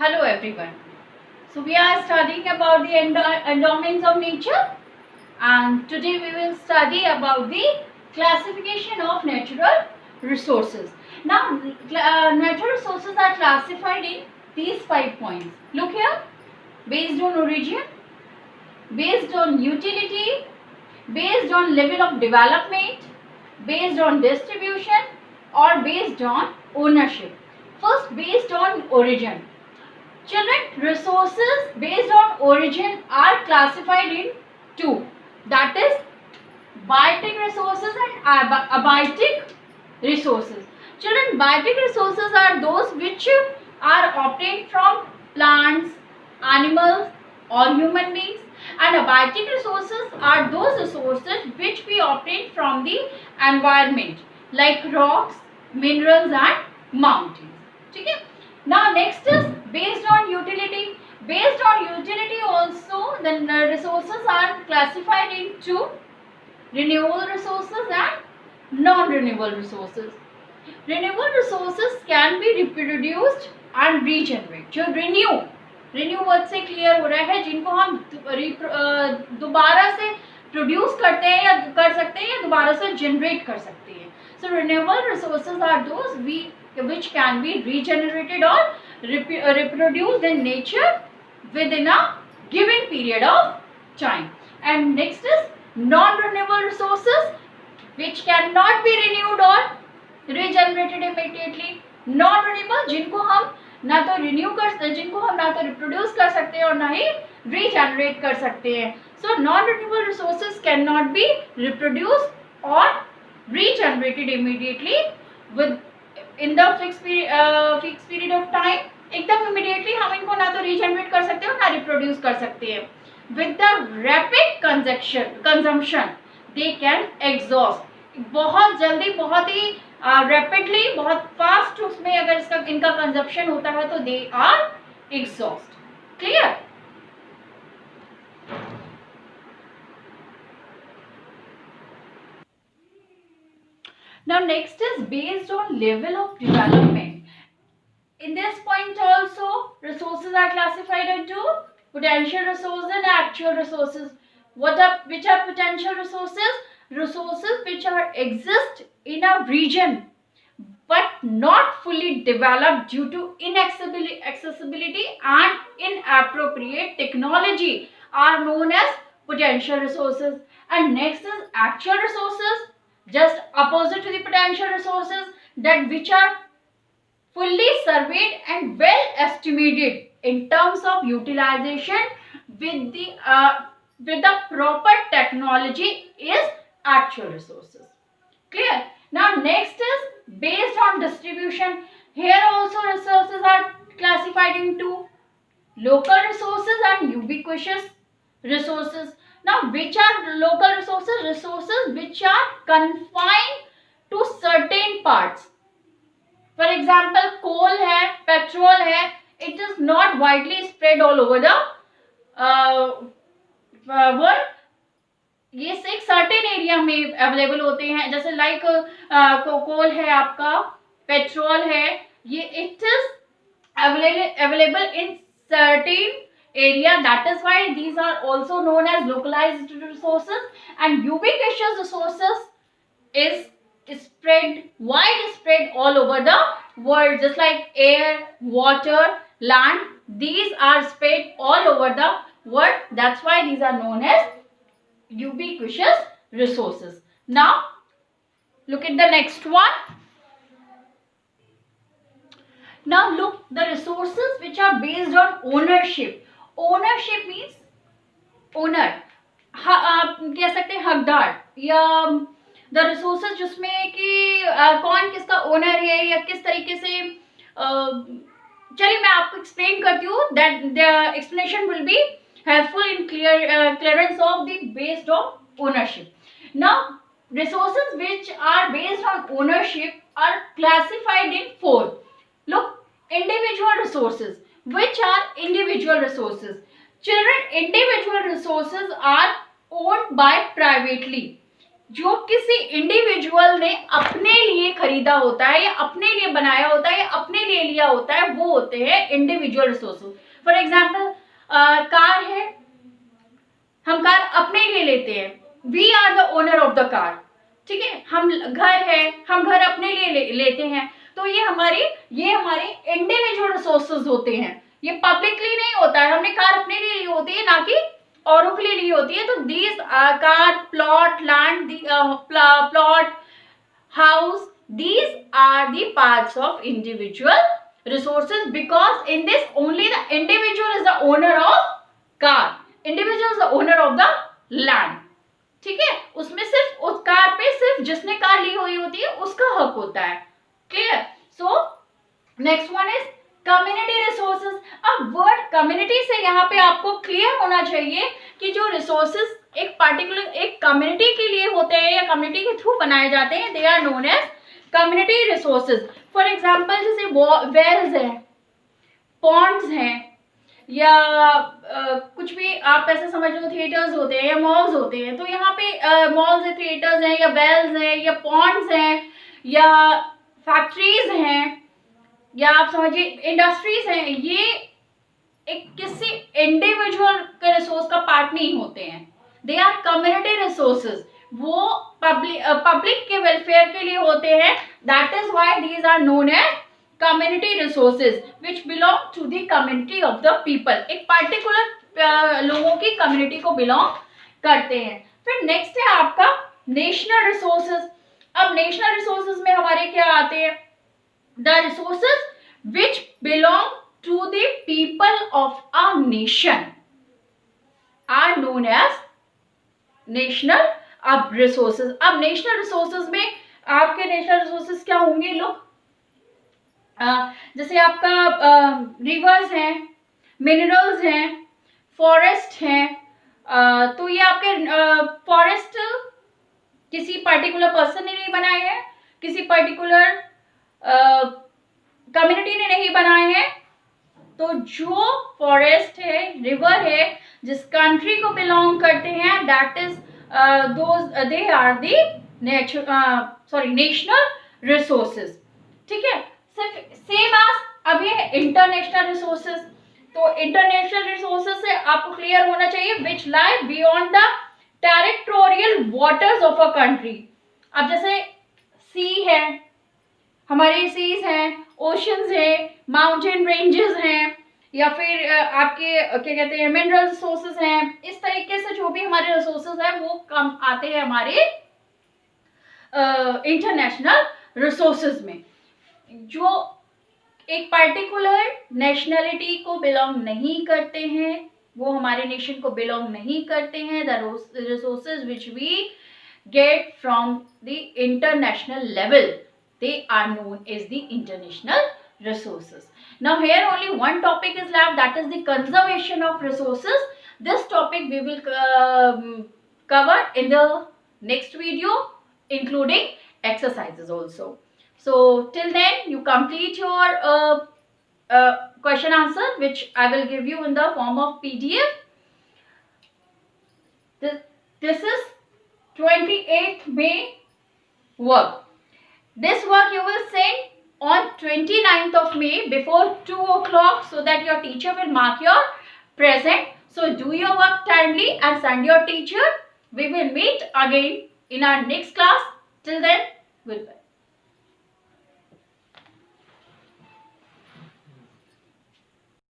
Hello everyone. So we are studying about the endowments of nature, and today we will study about the classification of natural resources. Now natural resources are classified in these 5 points. Look here: based on origin, based on utility, based on level of development, based on distribution, or based on ownership. First, based on origin. Children, resources based on origin are classified in two, that is biotic resources and abiotic resources. Children, biotic resources are those which are obtained from plants, animals or human beings, and abiotic resources are those resources which we obtain from the environment like rocks, minerals and mountains. ठीक है. Now next is based on utility. Based on utility also the resources are classified into renewable resources and non-renewable resources. Renewable resources can be reproduced and regenerate. जो renew word से clear हो रहा है, जिनको हम दोबारा से प्रोड्यूस करते हैं या कर सकते हैं या दोबारा से जनरेट कर सकते हैं. So renewable resources are those which can be regenerated or reproduced in nature within a given period of time. And next is non-renewable resources which cannot be renewed or regenerated immediately. Non-renewable जिनको हम ना तो renew कर, जिनको हम ना तो reproduce कर सकते हैं और ना ही रीजनरेट कर सकते हैं. So non renewable resources can not be reproduced और regenerated immediately in the fixed period of time. एकदम immediately हम इनको ना तो regenerate कर सकते हैं और ना reproduce कर सकते हैं. With the rapid consumption they can exhaust. बहुत जल्दी, बहुत ही rapidly, बहुत fast उसमें अगर इनका consumption होता है तो they are exhaust. Clear? Now next is based on level of development. In this point also resources are classified into potential resources and actual resources. Which are potential resources? Resources which are exist in a region but not fully developed due to inaccessibility and inappropriate technology are known as potential resources. And next is actual resources, just opposite to the potential resources, that which are fully surveyed and well estimated in terms of utilization with the proper technology is actual resources. Clear? Now next is based on distribution. Here also resources are classified into local resources and ubiquitous resources. Now which are local resources? Resources which are confined to certain parts. For example, coal है, petrol है, it is not widely spread all over the world. ये एक certain area में available होते हैं, जैसे like कोल है, आपका पेट्रोल है, ये it is available in certain area. That is why these are also known as localized resources. And ubiquitous resources is widespread all over the world, just like air, water, land. These are spread all over the world. That's why these are known as ubiquitous resources. Now look at the next one. Now look, the resources which are based on ownership. Ownership means owner, कह सकते हैं हकदार, या the resources जिसमें कि कौन किसका owner है या किस तरीके से. चलिए मैं आपको एक्सप्लेन करती हूँ. That the explanation will be helpful in clearance of the based on ownership. Now resources which are based on ownership are classified in 4. Look, individual resources. Which are individual resources? Children, individual resources are owned by privately. जो किसी individual ने अपने लिए खरीदा होता है या अपने लिए बनाया होता है या अपने लिए लिया होता है वो होते हैं individual resources. For example car है, हम कार अपने लिए लेते हैं, we are the owner of the car, ठीक है। हम घर है, हम घर अपने लिए लेते हैं, तो ये हमारे इंडिविजुअल रिसोर्सेज होते हैं, ये पब्लिकली नहीं होता है। हमने कार अपने लिए ली होती है, ना कि औरों के लिए ली होती है। तो these car, plot, land, plot, house, these are the parts of individual resources, because in this only the individual is the owner of car, individual is the owner of the land, ठीक है। उसमें सिर्फ उस car पे सिर्फ जिसने car ली हुई होती है उसका हक होता है, clear. So next one is community resources. अब वर्ड कम्युनिटी से यहाँ पे आपको क्लियर होना चाहिए कि जो रिसोर्सेज एक पार्टिकुलर एक कम्युनिटी के लिए होते हैं या कम्युनिटी के थ्रू बनाए जाते हैं, they are known as community resources. For example जैसे वेल्स हैं, पॉन्ड्स हैं, या कुछ भी आप ऐसे समझ लो, थिएटर्स होते हैं या मॉल्स होते हैं। तो यहाँ पे मॉल्स हैं, थिएटर्स हैं, या वेल्स हैं, या पॉन्ड्स हैं, या फैक्ट्रीज हैं, या आप समझिए इंडस्ट्रीज हैं, ये एक किसी इंडिविजुअल के रिसोर्स का पार्ट नहीं होते हैं, दे आर कम्युनिटी रिसोर्सेज। वो पब्लिक के वेलफेयर के लिए होते हैं, that is why these are known as community resources which belong to the community of the people. एक पार्टिकुलर लोगों की कम्युनिटी को बिलोंग करते हैं। फिर नेक्स्ट है आपका नेशनल रिसोर्सेज। अब नेशनल रिसोर्सेज में हमारे क्या आते हैं, the resources which belong to the people of a nation are known as national resources। अब national resources में आपके national resources क्या होंगे लोग, जैसे आपका रिवर्स हैं, मिनरल्स हैं, फॉरेस्ट हैं। तो ये आपके फॉरेस्ट किसी पर्टिकुलर पर्सन ने नहीं बनाए हैं, किसी पर्टिकुलर कम्युनिटी ने नहीं बनाए हैं। तो जो फॉरेस्ट है, रिवर है, जिस कंट्री को बिलोंग करते हैं, that is they are the national resources, ठीक है। सिर्फ सेम एज अब ये इंटरनेशनल रिसोर्सेज। तो इंटरनेशनल रिसोर्सेज से आपको क्लियर होना चाहिए which lie beyond the territorial waters of a country. अब जैसे सी है, हमारे सीज हैं, ओशंस है, माउंटेन रेंजेस हैं, या फिर आपके क्या कहते हैं मिनरल रिसोर्सेज हैं। इस तरीके से जो भी हमारे रिसोर्सेज हैं वो कम आते हैं हमारे इंटरनेशनल रिसोर्सेज में। जो एक पर्टिकुलर नेशनलिटी को बिलोंग नहीं करते हैं, वो हमारे नेशन को बिलोंग नहीं करते हैं, the resources which we get from the international level, they are known as the international resources. Now here only one topic is left, that is the conservation of resources. This topic we will cover in the next video, including exercises also. So till then you complete your question answer, which I will give you in the form of PDF. This is 28th May work. This work you will send on 29th of May before 2 o'clock, so that your teacher will mark your present. So do your work timely and send your teacher. We will meet again in our next class. Till then, goodbye.